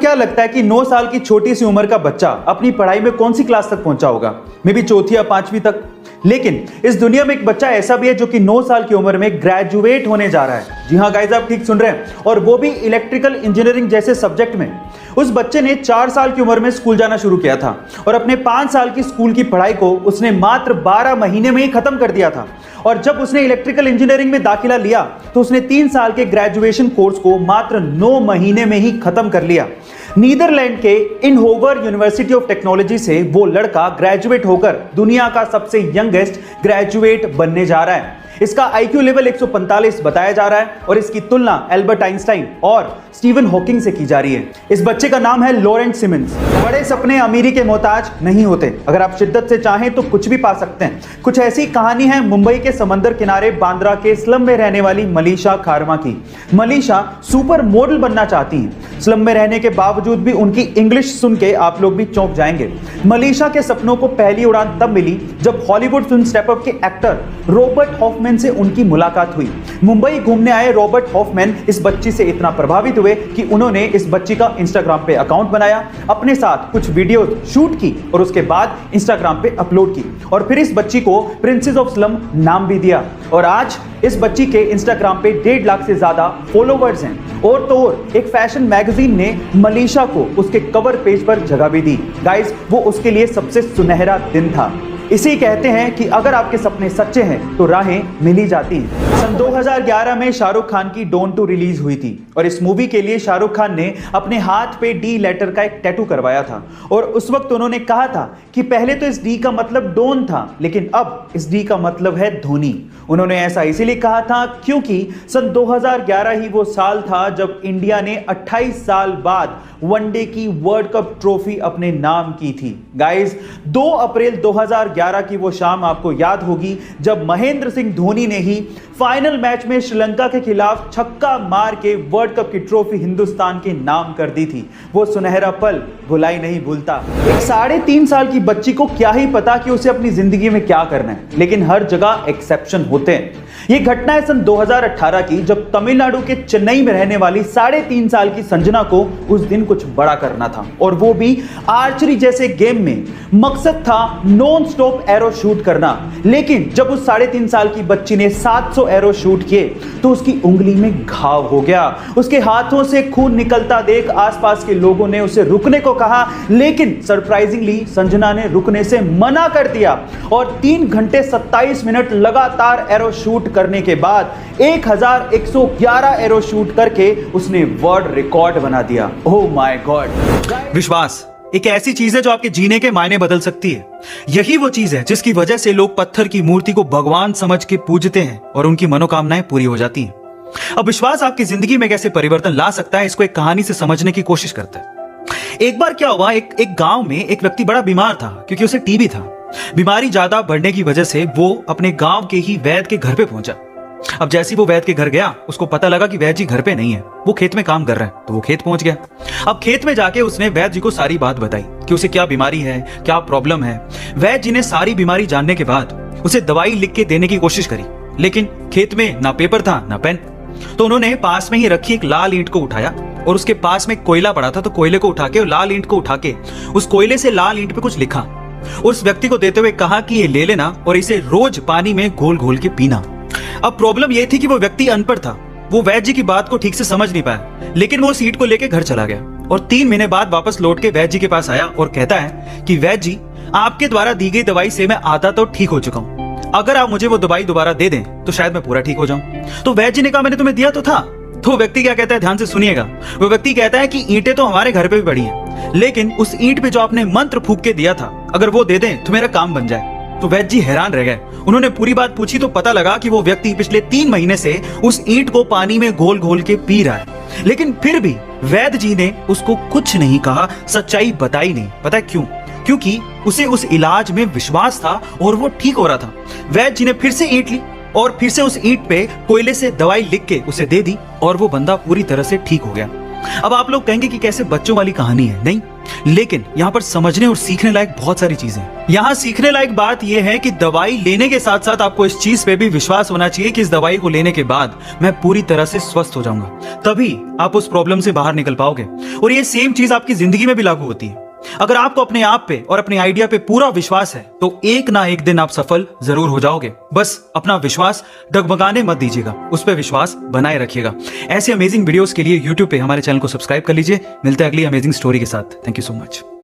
क्या लगता है कि 9 साल की छोटी सी उम्र का बच्चा अपनी पढ़ाई में कौन सी क्लास तक पहुंचा होगा? मे बी चौथी या 5वीं तक। लेकिन इस दुनिया में एक बच्चा ऐसा भी है जो कि 9 साल की उम्र में ग्रेजुएट होने जा रहा है। जी हां गाइस, आप ठीक सुन रहे हैं, और वो भी इलेक्ट्रिकल इंजीनियरिंग जैसे सब्जेक्ट में। उस बच्चे ने 4 साल की उम्र में स्कूल जाना शुरू किया था और अपने 5 साल की स्कूल की पढ़ाई को उसने मात्र 12 महीने में ही खत्म कर दिया था। और जब उसने इलेक्ट्रिकल इंजीनियरिंग में दाखिला लिया तो उसने 3 साल के ग्रेजुएशन कोर्स को मात्र 9 महीने में ही खत्म कर लिया। नीदरलैंड के इनहोवर यूनिवर्सिटी ऑफ टेक्नोलॉजी से वो लड़का ग्रेजुएट होकर दुनिया का सबसे यंगेस्ट ग्रेजुएट बनने जा रहा है। इसका आईक्यू लेवल 145 बताया जा रहा है और इसकी तुलना एल्बर्ट आइंस्टाइन और स्टीवन हॉकिंग से की जा रही है। इस बच्चे का नाम है लॉरेंस सिमंस। बड़े सपने अमीरी के मोहताज नहीं होते। अगर आप शिद्दत से चाहें तो कुछ भी पा सकते हैं। कुछ ऐसी कहानी है मुंबई के समंदर किनारे बांद्रा के स्लम में रहने वाली मलीशा खारमा की। मलीशा सुपर मॉडल बनना चाहती हैं। स्लम में रहने के बावजूद भी उनकी इंग्लिश सुन के आप लोग भी चौंक जाएंगे। मलीशा के सपनों को पहली उड़ान तब मिली जब हॉलीवुड फिल्म स्टेप अप के एक्टर रॉबर्ट हॉफमैन से उनकी मुलाकात हुई। मुंबई घूमने आए रॉबर्ट हॉफमैन इस बच्ची से इतना प्रभावित हुए कि उन्होंने इस बच्ची का इंस्टाग्राम पे अकाउंट बनाया, अपने साथ कुछ वीडियो शूट की और उसके बाद इंस्टाग्राम पे अपलोड की और फिर इस बच्ची को प्रिंसेस ऑफ स्लम नाम भी दिया। और आज इस बच्ची के इंस्टाग्राम पे 1.5 लाख से ज्यादा फॉलोवर्स हैं। और तो और एक फैशन मैगजीन ने मलीशा को उसके कवर पेज पर जगह भी दी। गाइस, वो उसके लिए सबसे सुनहरा दिन था। इसी कहते हैं कि अगर आपके सपने सच्चे हैं तो राहें मिल ही जाती हैं। सन 2011 में शाहरुख खान की डॉन 2 रिलीज हुई थी और इस मूवी के लिए शाहरुख खान ने अपने हाथ पे डी लेटर का एक टैटू करवाया था। और उस वक्त उन्होंने कहा था कि पहले तो इस डी का मतलब डॉन था, लेकिन अब इस डी का मतलब है धोनी। उन्होंने ऐसा इसीलिए कहा था क्योंकि सन 2011 ही वो साल था जब इंडिया ने 28 साल बाद वनडे की वर्ल्ड कप ट्रॉफी अपने नाम की थी। गाइस, 2 अप्रैल 2011 की वो शाम आपको याद होगी जब महेंद्र सिंह धोनी ने ही फाइनल मैच में श्रीलंका के खिलाफ छक्का मार के वर्ल्ड कप की ट्रॉफी हिंदुस्तान के नाम कर दी थी। वो सुनहरा पल भुलाई नहीं भूलता। एक 3.5 साल की बच्ची को क्या ही पता कि उसे अपनी जिंदगी में क्या करना है, लेकिन हर जगह एक्सेप्शन होते हैं। ये घटना है सन 2018 की, जब तमिलनाडु के चेन्नई में रहने वाली 3.5 साल की संजना को उस दिन कुछ बड़ा करना था और वो भी आर्चरी जैसे गेम में। मकसद था नॉन स्टॉप एरो शूट करना, लेकिन जब उस 3.5 साल की बच्ची ने 700 एरो शूट किए तो उसकी उंगली में घाव हो गया। उसके हाथों से खून निकलता देख आसपास के लोगों ने उसे रुकने को कहा, लेकिन सरप्राइजिंगली संजना ने रुकने से मना कर दिया और 3 घंटे 27 मिनट लगातार एरो शूट करने के बाद 1111 एरो शूट करके उसने वर्ल्ड रिकॉर्ड बना दिया। Oh my God. विश्वास एक ऐसी चीज है जो आपके जीने के मायने बदल सकती है। यही वो चीज है जिसकी वजह से लोग पत्थर की मूर्ति को भगवान समझ के पूजते हैं और उनकी मनोकामनाएं पूरी हो जाती हैं। अब विश्वास आपकी जिंदगी में कैसे परिवर्तन ला सकता है, इसको एक कहानी से समझने की कोशिश करते हैं। एक बार क्या हुआ, एक गांव में एक व्यक्ति बड़ा बीमार था क्योंकि उसे टीबी था। बीमारी ज्यादा बढ़ने की वजह से वो अपने गांव के ही वैद्य के घर पे पहुंचा। अब जैसे ही वो वैद्य के घर गया, उसको पता लगा कि वैद्य जी घर पे नहीं है, वो खेत में काम कर रहे हैं। तो वो खेत पहुंच गया। अब खेत में जाके उसने वैद्य जी को सारी बात बताई कि उसे क्या बीमारी है, क्या प्रॉब्लम है। वैद्य जी ने सारी बीमारी जानने के बाद उसे दवाई लिख के देने की कोशिश करी, लेकिन खेत में ना पेपर था ना पेन। तो उन्होंने पास में ही रखी एक लाल ईंट को उठाया और उसके पास में कोयला पड़ा था, तो कोयले को उठा के और लाल ईंट को उठा के उस कोयले से लाल ईंट पे कुछ लिखा। उस व्यक्ति को देते हुए कहा कि ये ले लेना और इसे रोज पानी में घोल घोल के पीना। अब प्रॉब्लम यह थी कि वो व्यक्ति अनपढ़ था, वो वैद्य जी की बात को ठीक से समझ नहीं पाया, लेकिन वो सीट को लेकर घर चला गया और 3 महीने बाद वापस लौट के वैद्य जी के पास आया और कहता है कि वैद्य जी, आपके द्वारा दी गई दवाई से मैं आधा तो ठीक हो चुका हूँ, अगर आप मुझे वो दवाई दोबारा दे दें तो शायद मैं पूरा ठीक हो जाऊं। तो वैद्य जी ने कहा, मैंने तुम्हें दिया तो था। तो व्यक्ति क्या कहता है, ध्यान से सुनिएगा। वो व्यक्ति कहता है कि ईंटें तो हमारे घर पे भी पड़ी हैं, लेकिन उस ईंट पे जो आपने मंत्र फूंक के दिया था, अगर वो दे दें तो मेरा काम बन जाए। तो वैद्य जी हैरान रह गए। उन्होंने पूरी बात पूछी तो पता लगा कि वो व्यक्ति पिछले 3 महीने से उस ईंट को पानी में घोल घोल के पी रहा है, लेकिन फिर भी वैद्य जी ने उसको कुछ नहीं कहा, सच्चाई बताई नहीं। पता है क्यों? क्योंकि उसे उस इलाज में विश्वास था और वो ठीक हो रहा था। वैद्य जी ने फिर से ईंट ली और फिर से उस ईंट पे कोयले से दवाई लिख के उसे दे दी और वो बंदा पूरी तरह से ठीक हो गया। अब आप लोग कहेंगे कि कैसे बच्चों वाली कहानी है, नहीं, लेकिन यहाँ पर समझने और सीखने लायक बहुत सारी चीजें हैं। यहाँ सीखने लायक बात यह है कि दवाई लेने के साथ साथ आपको इस चीज पे भी विश्वास होना चाहिए कि इस दवाई को लेने के बाद मैं पूरी तरह से स्वस्थ हो जाऊंगा, तभी आप उस प्रॉब्लम से बाहर निकल पाओगे। और ये सेम चीज आपकी जिंदगी में भी लागू होती है। अगर आपको अपने आप पे और अपने आइडिया पे पूरा विश्वास है तो एक ना एक दिन आप सफल जरूर हो जाओगे। बस अपना विश्वास डगमगाने मत दीजिएगा, उस पर विश्वास बनाए रखिएगा। ऐसे अमेजिंग वीडियोस के लिए YouTube पे हमारे चैनल को सब्सक्राइब कर लीजिए। मिलते हैं अगली अमेजिंग स्टोरी के साथ। Thank you so much.